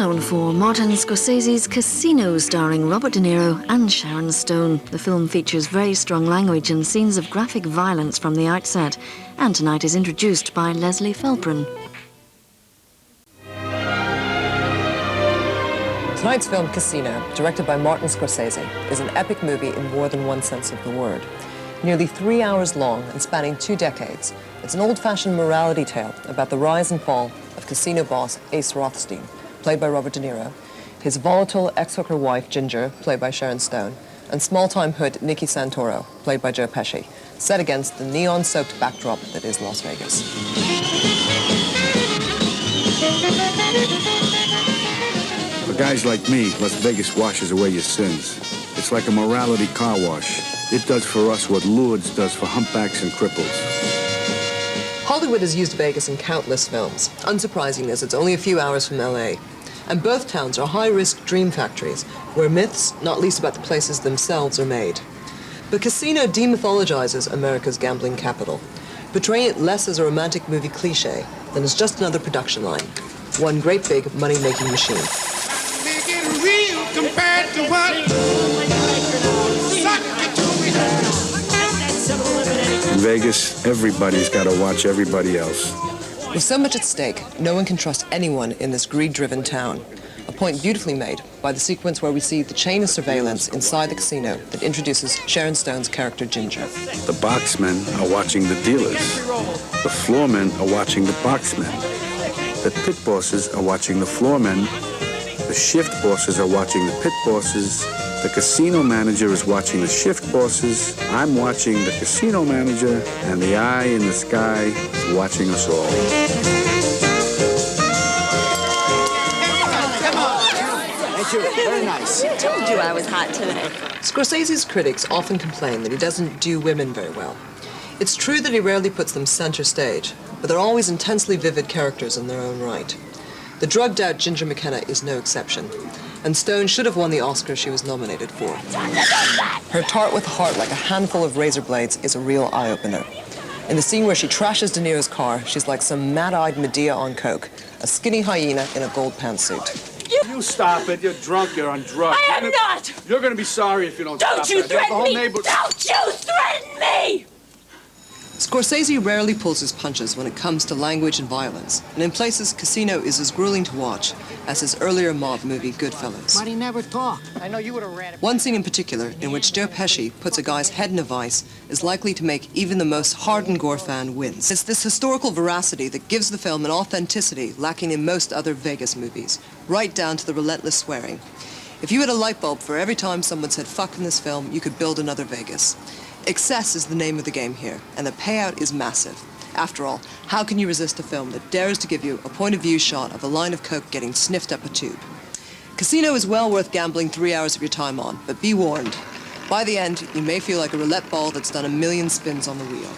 known for Martin Scorsese's Casino, starring Robert De Niro and Sharon Stone. The film features very strong language and scenes of graphic violence from the outset, and tonight is introduced by Leslie Felperin. Tonight's film, Casino, directed by Martin Scorsese, is an epic movie in more than one sense of the word. Nearly 3 hours long and spanning 2 decades, it's an old-fashioned morality tale about the rise and fall of casino boss Ace Rothstein, played by Robert De Niro, his volatile ex-hooker wife, Ginger, played by Sharon Stone, and small-time hood Nicky Santoro, played by Joe Pesci, set against the neon-soaked backdrop that is Las Vegas. For guys like me, Las Vegas washes away your sins. It's like a morality car wash. It does for us what Lourdes does for humpbacks and cripples. Hollywood has used Vegas in countless films, unsurprising as it's only a few hours from LA. And both towns are high-risk dream factories, where myths, not least about the places themselves, are made. But Casino demythologizes America's gambling capital, portraying it less as a romantic movie cliché than as just another production line. One great big money-making machine. Make it real compared to what? In Vegas, everybody's got to watch everybody else. With so much at stake, no one can trust anyone in this greed-driven town. A point beautifully made by the sequence where we see the chain of surveillance inside the casino that introduces Sharon Stone's character, Ginger. The boxmen are watching the dealers. The floormen are watching the boxmen. The pit bosses are watching the floormen. The shift bosses are watching the pit bosses. The casino manager is watching the shift bosses. I'm watching the casino manager, and the eye in the sky is watching us all. Thank you. Very nice. I told you I was hot today. Scorsese's critics often complain that he doesn't do women very well. It's true that he rarely puts them center stage, but they're always intensely vivid characters in their own right. The drugged-out Ginger McKenna is no exception, and Stone should have won the Oscar she was nominated for. Her tart with a heart like a handful of razor blades is a real eye-opener. In the scene where she trashes De Niro's car, she's like some mad-eyed Medea on coke, a skinny hyena in a gold pantsuit. You stop it. You're drunk. You're on drugs. I am not! You're going to be sorry if you don't stop. Don't you it. The threaten whole me! neighbor... Don't you threaten me! Scorsese rarely pulls his punches when it comes to language and violence, and in places, Casino is as grueling to watch as his earlier mob movie, Goodfellas. But he never talked. I know you would have read it. One scene in particular, in which Joe Pesci puts a guy's head in a vice, is likely to make even the most hardened gore fan wince. It's this historical veracity that gives the film an authenticity lacking in most other Vegas movies, right down to the relentless swearing. If you had a light bulb for every time someone said fuck in this film, you could build another Vegas. Excess is the name of the game here, and the payout is massive. After all, how can you resist a film that dares to give you a point-of-view shot of a line of coke getting sniffed up a tube? Casino is well worth gambling 3 hours of your time on, but be warned. By the end, you may feel like a roulette ball that's done a million spins on the wheel.